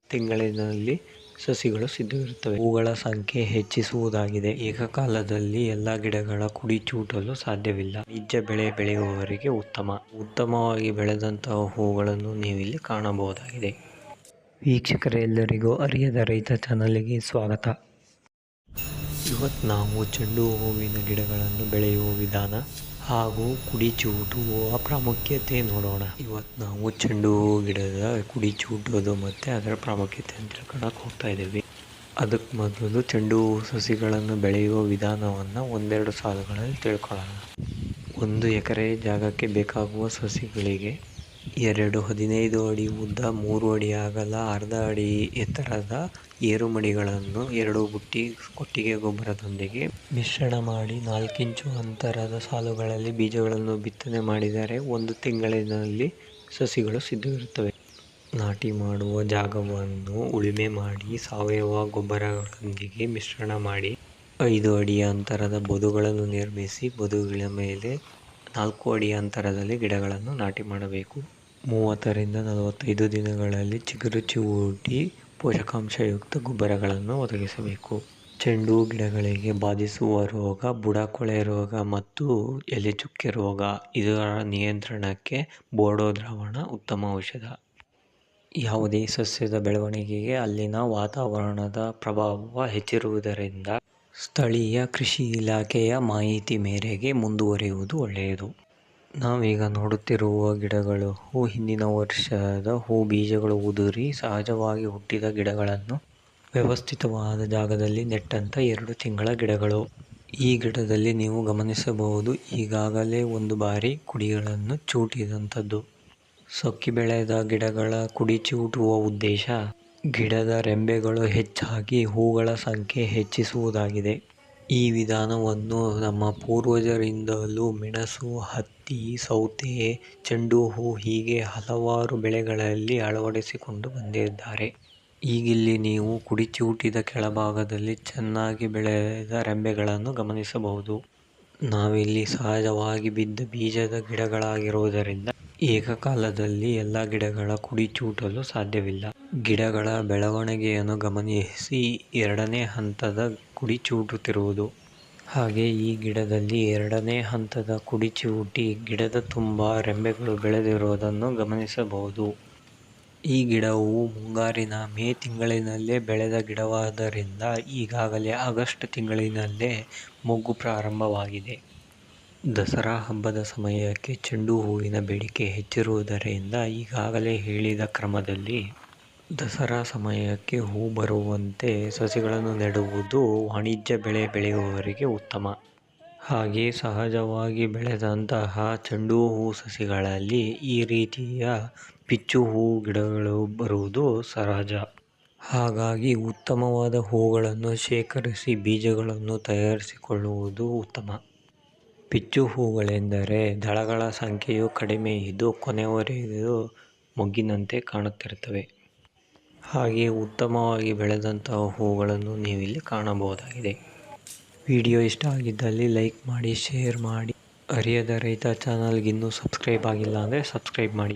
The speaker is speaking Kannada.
ತಿಂಗಳಿನಲ್ಲಿ ಸಸಿಗಳು ಸಿದ್ಧವಿರುತ್ತವೆ. ಹೂಗಳ ಸಂಖ್ಯೆ ಹೆಚ್ಚಿಸುವುದಾಗಿದೆ. ಏಕಕಾಲದಲ್ಲಿ ಎಲ್ಲ ಗಿಡಗಳ ಕುಡಿಚೂಟಲು ಸಾಧ್ಯವಿಲ್ಲ. ವಾಣಿಜ್ಯ ಬೆಳೆ ಬೆಳೆಯುವವರಿಗೆ ಉತ್ತಮವಾಗಿ ಬೆಳೆದಂತಹ ಹೂಗಳನ್ನು ನೀವಿಲ್ಲಿ ಕಾಣಬಹುದಾಗಿದೆ. ವೀಕ್ಷಕರೆಲ್ಲರಿಗೂ ಅರಿಯದ ರೈತ ಚಾನಲ್ಗೆ ಸ್ವಾಗತ. ಇವತ್ತು ನಾವು ಚೆಂಡು ಹೂವಿನ ಗಿಡಗಳನ್ನು ಬೆಳೆಯುವ ವಿಧಾನ ಹಾಗೂ ಕುಡಿಚೂಟುವ ಪ್ರಾಮುಖ್ಯತೆ ನೋಡೋಣ. ಇವತ್ತು ನಾವು ಚೆಂಡು ಹೂ ಗಿಡದ ಕುಡಿಚೂಟೋದು ಮತ್ತು ಅದರ ಪ್ರಾಮುಖ್ಯತೆ ಅಂತ ತಿಳ್ಕೊಳಕ್ಕೆ ಹೋಗ್ತಾ ಇದ್ದೀವಿ. ಅದಕ್ಕೆ ಮೊದಲು ಚೆಂಡು ಹೂ ಸಸಿಗಳನ್ನು ಬೆಳೆಯುವ ವಿಧಾನವನ್ನು ಒಂದೆರಡು ಸಾಲುಗಳಲ್ಲಿ ತಿಳ್ಕೊಳ್ಳೋಣ. 1 ಎಕರೆ ಜಾಗಕ್ಕೆ ಬೇಕಾಗುವ ಸಸಿಗಳಿಗೆ 15 ಅಡಿ ಉದ್ದ, 3 ಅಡಿ ಅಗಲ, ಅರ್ಧ ಅಡಿ ಎತ್ತರದ ಏರುಮಡಿಗಳನ್ನು 2 ಬುಟ್ಟಿ ಕೊಟ್ಟಿಗೆ ಗೊಬ್ಬರದೊಂದಿಗೆ ಮಿಶ್ರಣ ಮಾಡಿ 4 ಇಂಚು ಅಂತರದ ಸಾಲುಗಳಲ್ಲಿ ಬೀಜಗಳನ್ನು ಬಿತ್ತನೆ ಮಾಡಿದರೆ 1 ತಿಂಗಳಿನಲ್ಲಿ ಸಸಿಗಳು ಸಿದ್ಧವಿರುತ್ತವೆ. ನಾಟಿ ಮಾಡುವ ಜಾಗವನ್ನು ಉಳುಮೆ ಮಾಡಿ ಸಾವಯವ ಗೊಬ್ಬರಗಳೊಂದಿಗೆ ಮಿಶ್ರಣ ಮಾಡಿ 5 ಅಡಿ ಅಂತರದ ಬದುಗಳನ್ನು ನಿರ್ಮಿಸಿ ಬದುಗಳ ಮೇಲೆ 4 ಅಡಿ ಅಂತರದಲ್ಲಿ ಗಿಡಗಳನ್ನು ನಾಟಿ ಮಾಡಬೇಕು. 30 ರಿಂದ 45 ದಿನಗಳಲ್ಲಿ ಚಿಗುರು ಚಿವುಟಿ ಪೋಷಕಾಂಶಯುಕ್ತ ಗೊಬ್ಬರಗಳನ್ನು ಒದಗಿಸಬೇಕು. ಚೆಂಡು ಹೂ ಗಿಡಗಳಿಗೆ ಬಾಧಿಸುವ ರೋಗ ಬುಡ ಕೊಳೆ ರೋಗ ಮತ್ತು ಎಲೆ ಚುಕ್ಕೆ ರೋಗ. ಇದರ ನಿಯಂತ್ರಣಕ್ಕೆ ಬೋರ್ಡೋ ದ್ರಾವಣ ಉತ್ತಮ ಔಷಧ. ಯಾವುದೇ ಸಸ್ಯದ ಬೆಳವಣಿಗೆಗೆ ಅಲ್ಲಿನ ವಾತಾವರಣದ ಪ್ರಭಾವ ಹೆಚ್ಚಿರುವುದರಿಂದ ಸ್ಥಳೀಯ ಕೃಷಿ ಇಲಾಖೆಯ ಮಾಹಿತಿ ಮೇರೆಗೆ ಮುಂದುವರಿಯುವುದು ಒಳ್ಳೆಯದು. ನಾವೀಗ ನೋಡುತ್ತಿರುವ ಗಿಡಗಳು ಹಿಂದಿನ ವರ್ಷದ ಹೂ ಬೀಜಗಳು ಉದುರಿ ಸಹಜವಾಗಿ ಹುಟ್ಟಿದ ಗಿಡಗಳನ್ನು ವ್ಯವಸ್ಥಿತವಾದ ಜಾಗದಲ್ಲಿ ನೆಟ್ಟಂಥ 2 ತಿಂಗಳ ಗಿಡಗಳು. ಈ ಗಿಡದಲ್ಲಿ ನೀವು ಗಮನಿಸಬಹುದು, ಈಗಾಗಲೇ 1 ಬಾರಿ ಕುಡಿಗಳನ್ನು ಚೂಟಿದಂಥದ್ದು. ಸೊಕ್ಕಿ ಬೆಳೆದ ಗಿಡಗಳ ಕುಡಿ ಚೂಟುವ ಉದ್ದೇಶ ಗಿಡದ ರೆಂಬೆಗಳು ಹೆಚ್ಚಾಗಿ ಹೂಗಳ ಸಂಖ್ಯೆ ಹೆಚ್ಚಿಸುವುದಾಗಿದೆ. ಈ ವಿಧಾನವನ್ನು ನಮ್ಮ ಪೂರ್ವಜರಿಂದಲೂ ಮೆಣಸು, ಹತ್ತಿ, ಸೌತೆ, ಚೆಂಡು ಹೂ ಹೀಗೆ ಹಲವಾರು ಬೆಳೆಗಳಲ್ಲಿ ಅಳವಡಿಸಿಕೊಂಡು ಬಂದಿದ್ದಾರೆ. ಈಗಿಲ್ಲಿ ನೀವು ಕುಡಿಚೂಟಿದ ಕೆಳಭಾಗದಲ್ಲಿ ಚೆನ್ನಾಗಿ ಬೆಳೆದ ರೆಂಬೆಗಳನ್ನು ಗಮನಿಸಬಹುದು. ನಾವಿಲ್ಲಿ ಸಹಜವಾಗಿ ಬಿದ್ದ ಬೀಜದ ಗಿಡಗಳಾಗಿರುವುದರಿಂದ ಏಕಕಾಲದಲ್ಲಿ ಎಲ್ಲ ಗಿಡಗಳ ಕುಡಿಚೂಟಲು ಸಾಧ್ಯವಿಲ್ಲ. ಗಿಡಗಳ ಬೆಳವಣಿಗೆಯನ್ನು ಗಮನಿಸಿ 2ನೇ ಹಂತದ ಕುಡಿಚೂಟುತ್ತಿರುವುದು. ಹಾಗೆ ಈ ಗಿಡದಲ್ಲಿ 2ನೇ ಹಂತದ ಕುಡಿಚೂಟಿ ಗಿಡದ ತುಂಬ ರೆಂಬೆಗಳು ಬೆಳೆದಿರುವುದನ್ನು ಗಮನಿಸಬಹುದು. ಈ ಗಿಡವು ಮುಂಗಾರಿನ ಮೇ ತಿಂಗಳಿನಲ್ಲೇ ಬೆಳೆದ ಗಿಡವಾದ್ದರಿಂದ ಈಗಾಗಲೇ ಆಗಸ್ಟ್ ತಿಂಗಳಿನಲ್ಲೇ ಮೊಗ್ಗು ಪ್ರಾರಂಭವಾಗಿದೆ. ದಸರಾ ಹಬ್ಬದ ಸಮಯಕ್ಕೆ ಚೆಂಡು ಹೂವಿನ ಬೇಡಿಕೆ ಹೆಚ್ಚಿರುವುದರಿಂದ ಈಗಾಗಲೇ ಹೇಳಿದ ಕ್ರಮದಲ್ಲಿ ದಸರಾ ಸಮಯಕ್ಕೆ ಹೂ ಬರುವಂತೆ ಸಸಿಗಳನ್ನು ನೆಡುವುದು ವಾಣಿಜ್ಯ ಬೆಳೆ ಬೆಳೆಯುವವರಿಗೆ ಉತ್ತಮ. ಹಾಗೆ ಸಹಜವಾಗಿ ಬೆಳೆದಂತಹ ಚೆಂಡು ಹೂ ಸಸಿಗಳಲ್ಲಿ ಈ ರೀತಿಯ ಪಿಚ್ಚು ಹೂ ಗಿಡಗಳು ಬರುವುದು ಸಹಜ. ಹಾಗಾಗಿ ಉತ್ತಮವಾದ ಹೂಗಳನ್ನು ಶೇಖರಿಸಿ ಬೀಜಗಳನ್ನು ತಯಾರಿಸಿಕೊಳ್ಳುವುದು ಉತ್ತಮ. ಪಿಚ್ಚು ಹೂಗಳೆಂದರೆ ದಳಗಳ ಸಂಖ್ಯೆಯು ಕಡಿಮೆ ಇದ್ದು ಕೊನೆಯವರೆಗೂ ಮೊಗ್ಗಿನಂತೆ ಕಾಣುತ್ತಿರುತ್ತವೆ. ಹಾಗೆ ಉತ್ತಮವಾಗಿ ಬೆಳೆದಂತಹ ಹೂಗಳನ್ನು ನೀವಿಲ್ಲಿ ಕಾಣಬಹುದಾಗಿದೆ. ವಿಡಿಯೋ ಇಷ್ಟ ಆಗಿದ್ದಲ್ಲಿ ಲೈಕ್ ಮಾಡಿ, ಶೇರ್ ಮಾಡಿ. ಅರಿಯದ ರೈತ ಚಾನಲ್ಗೆ ಇನ್ನೂ ಸಬ್ಸ್ಕ್ರೈಬ್ ಆಗಿಲ್ಲ ಅಂದರೆ ಸಬ್ಸ್ಕ್ರೈಬ್ ಮಾಡಿ.